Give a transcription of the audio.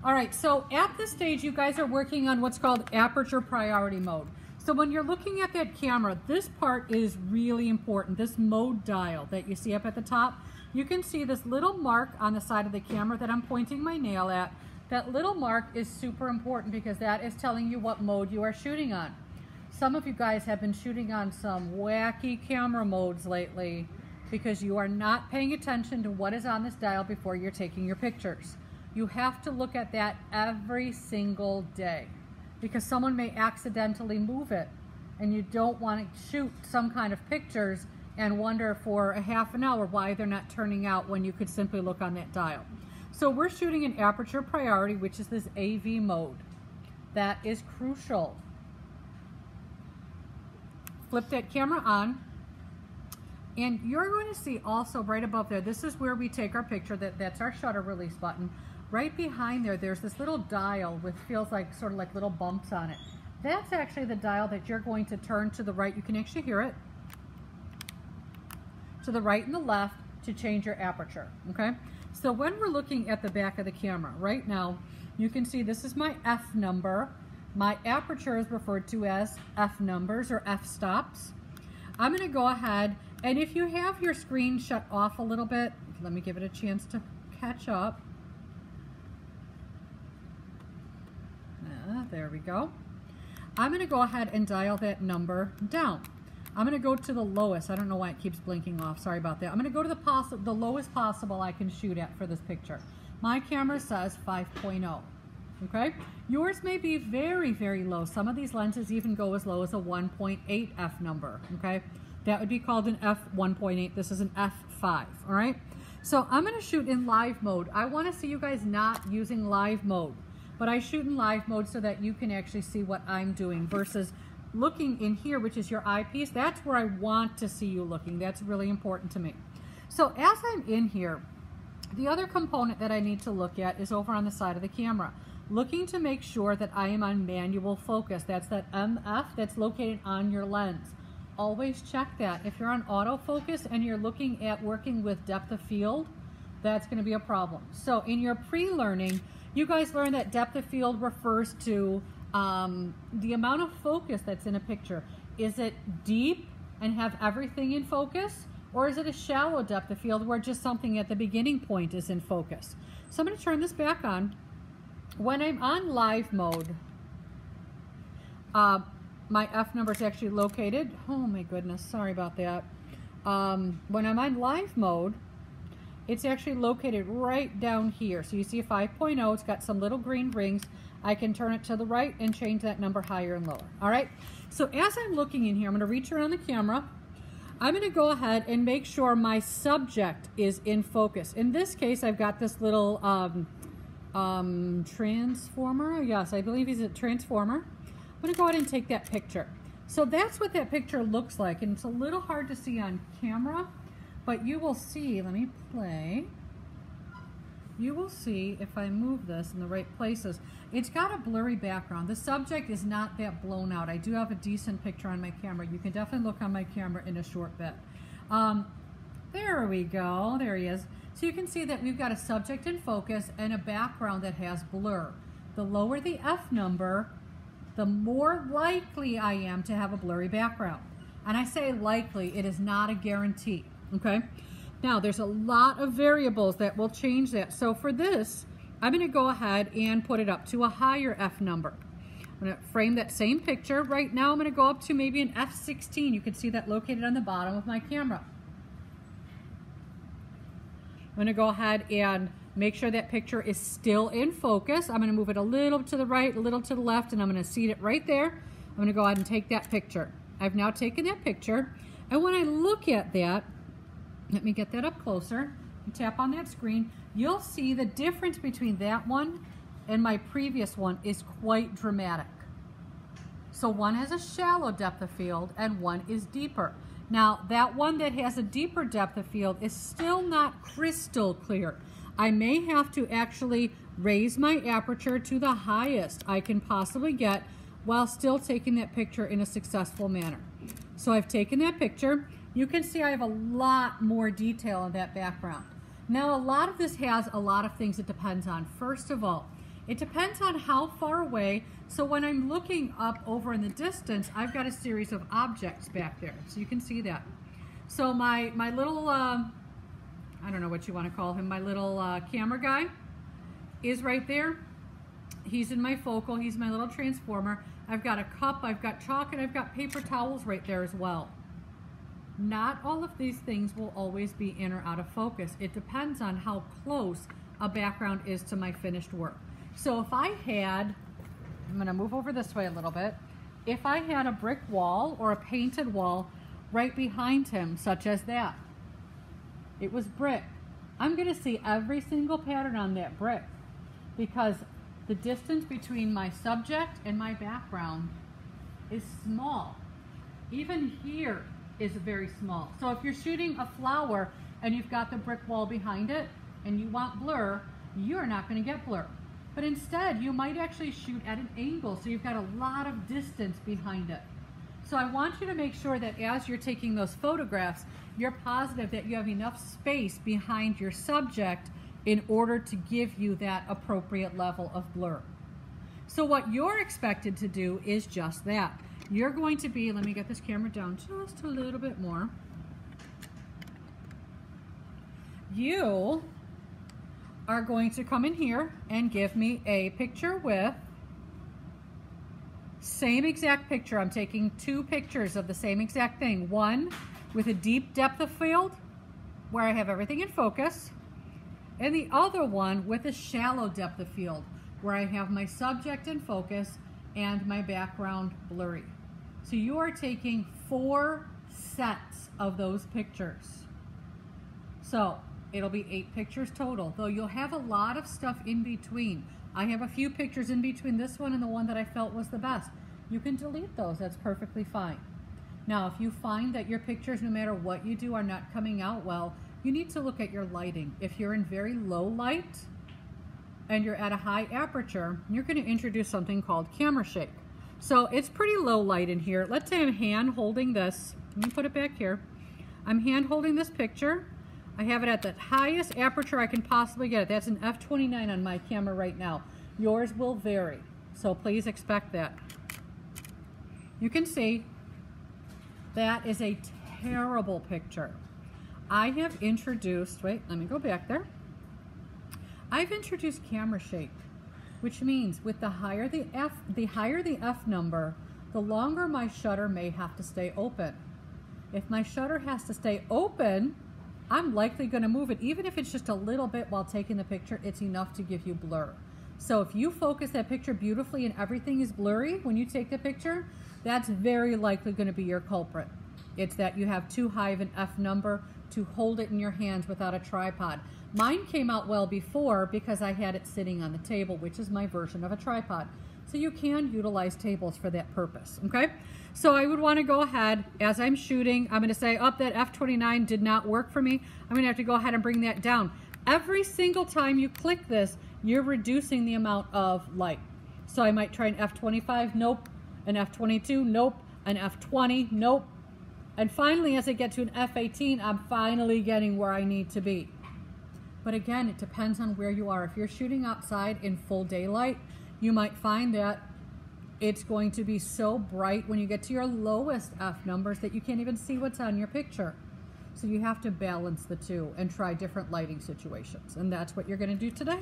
All right, so at this stage, you guys are working on what's called Aperture Priority mode. So when you're looking at that camera, this part is really important. This mode dial that you see up at the top, you can see this little mark on the side of the camera that I'm pointing my nail at. That little mark is super important because that is telling you what mode you are shooting on. Some of you guys have been shooting on some wacky camera modes lately because you are not paying attention to what is on this dial before you're taking your pictures. You have to look at that every single day because someone may accidentally move it and you don't want to shoot some kind of pictures and wonder for a half an hour why they're not turning out when you could simply look on that dial. So we're shooting in Aperture Priority, which is this AV mode. That is crucial. Flip that camera on. And you're going to see also right above there, this is where we take our picture, that's our shutter release button. Right behind there, there's this little dial with feels like sort of like little bumps on it. That's actually the dial that you're going to turn to the right. You can actually hear it. To the right and the left to change your aperture, okay? So when we're looking at the back of the camera, right now, you can see this is my F number. My aperture is referred to as F numbers or F stops. I'm gonna go ahead, and if you have your screen shut off a little bit, let me give it a chance to catch up. There we go. I'm gonna go ahead and dial that number down. I'm gonna go to the lowest. I don't know why it keeps blinking off, sorry about that. I'm gonna go to the lowest possible I can shoot at for this picture. My camera says 5.0, okay? Yours may be very, very low. Some of these lenses even go as low as a 1.8 F number, okay? That would be called an F1.8. This is an F5, all right? So I'm gonna shoot in live mode. I wanna see you guys not using live mode, but I shoot in live mode so that you can actually see what I'm doing versus looking in here, which is your eyepiece. That's where I want to see you looking. That's really important to me. So as I'm in here, the other component that I need to look at is over on the side of the camera, looking to make sure that I am on manual focus. That's that MF that's located on your lens. Always check that. If you're on autofocus and you're looking at working with depth of field, that's going to be a problem. So in your pre-learning, you guys learn that depth of field refers to the amount of focus that's in a picture. Is it deep and have everything in focus, or is it a shallow depth of field where just something at the beginning point is in focus? So I'm going to turn this back on. When I'm on live mode, my F number is actually located. Oh my goodness, sorry about that. When I'm on live mode, it's actually located right down here. So you see a 5.0, it's got some little green rings. I can turn it to the right and change that number higher and lower. All right, so as I'm looking in here, I'm gonna reach around the camera. I'm gonna go ahead and make sure my subject is in focus. In this case, I've got this little transformer. Yes, I believe he's a transformer. I'm gonna go ahead and take that picture. So that's what that picture looks like, and it's a little hard to see on camera, but you will see, let me play. You will see if I move this in the right places, it's got a blurry background. The subject is not that blown out. I do have a decent picture on my camera. You can definitely look on my camera in a short bit. There we go, there he is. So you can see that we've got a subject in focus and a background that has blur. The lower the F number, the more likely I am to have a blurry background. And I say likely, it is not a guarantee, okay? Now, there's a lot of variables that will change that. So for this, I'm gonna go ahead and put it up to a higher F number. I'm gonna frame that same picture. Right now, I'm gonna go up to maybe an F16. You can see that located on the bottom of my camera. I'm gonna go ahead and make sure that picture is still in focus. I'm gonna move it a little to the right, a little to the left, and I'm gonna seat it right there. I'm gonna go ahead and take that picture. I've now taken that picture, and when I look at that, let me get that up closer and tap on that screen. You'll see the difference between that one and my previous one is quite dramatic. So one has a shallow depth of field and one is deeper. Now that one that has a deeper depth of field is still not crystal clear. I may have to actually raise my aperture to the highest I can possibly get while still taking that picture in a successful manner. So I've taken that picture. You can see I have a lot more detail in that background. Now, a lot of this has a lot of things it depends on. First of all, It depends on how far away. So when I'm looking up over in the distance, I've got a series of objects back there. So you can see that. So my little, I don't know what you want to call him, my little camera guy is right there. He's in my focal, he's my little transformer. I've got a cup, I've got chalk, and I've got paper towels right there as well. Not all of these things will always be in or out of focus. It depends on how close a background is to my finished work. So if I had, I'm gonna move over this way a little bit. If I had a brick wall or a painted wall right behind him, such as that, it was brick, I'm gonna see every single pattern on that brick because the distance between my subject and my background is small. Even here is very small. So if you're shooting a flower and you've got the brick wall behind it and you want blur, you're not going to get blur. But instead, you might actually shoot at an angle, so you've got a lot of distance behind it. So I want you to make sure that as you're taking those photographs, you're positive that you have enough space behind your subject in order to give you that appropriate level of blur. So what you're expected to do is just that. You're going to be, let me get this camera down just a little bit more. You are going to come in here and give me a picture with, same exact picture. I'm taking two pictures of the same exact thing. One with a deep depth of field where I have everything in focus, and the other one with a shallow depth of field where I have my subject in focus and my background blurry. So you are taking 4 sets of those pictures. So it'll be 8 pictures total, though you'll have a lot of stuff in between. I have a few pictures in between this one and the one that I felt was the best. You can delete those, that's perfectly fine. Now, if you find that your pictures, no matter what you do, are not coming out well, you need to look at your lighting. If you're in very low light and you're at a high aperture, you're going to introduce something called camera shake. So it's pretty low light in here. Let's say I'm hand holding this. Let me put it back here. I'm hand holding this picture. I have it at the highest aperture I can possibly get. That's an f/29 on my camera right now. Yours will vary, so please expect that. You can see that is a terrible picture. I have introduced, wait, let me go back there. I've introduced camera shake, which means with the higher the F number, the longer my shutter may have to stay open. If my shutter has to stay open, I'm likely going to move it. Even if it's just a little bit while taking the picture, it's enough to give you blur. So if you focus that picture beautifully and everything is blurry when you take the picture, that's very likely going to be your culprit. It's that you have too high of an F number to hold it in your hands without a tripod. Mine came out well before because I had it sitting on the table, which is my version of a tripod. So you can utilize tables for that purpose, okay? So I would want to go ahead, as I'm shooting, I'm going to say, oh, that f/29 did not work for me. I'm going to have to go ahead and bring that down. Every single time you click this, you're reducing the amount of light. So I might try an f/25, nope. An f/22, nope. An f/20, nope. And finally, as I get to an f/18, I'm finally getting where I need to be. But again, it depends on where you are. If you're shooting outside in full daylight, you might find that it's going to be so bright when you get to your lowest F numbers that you can't even see what's on your picture. So you have to balance the two and try different lighting situations. And that's what you're going to do today.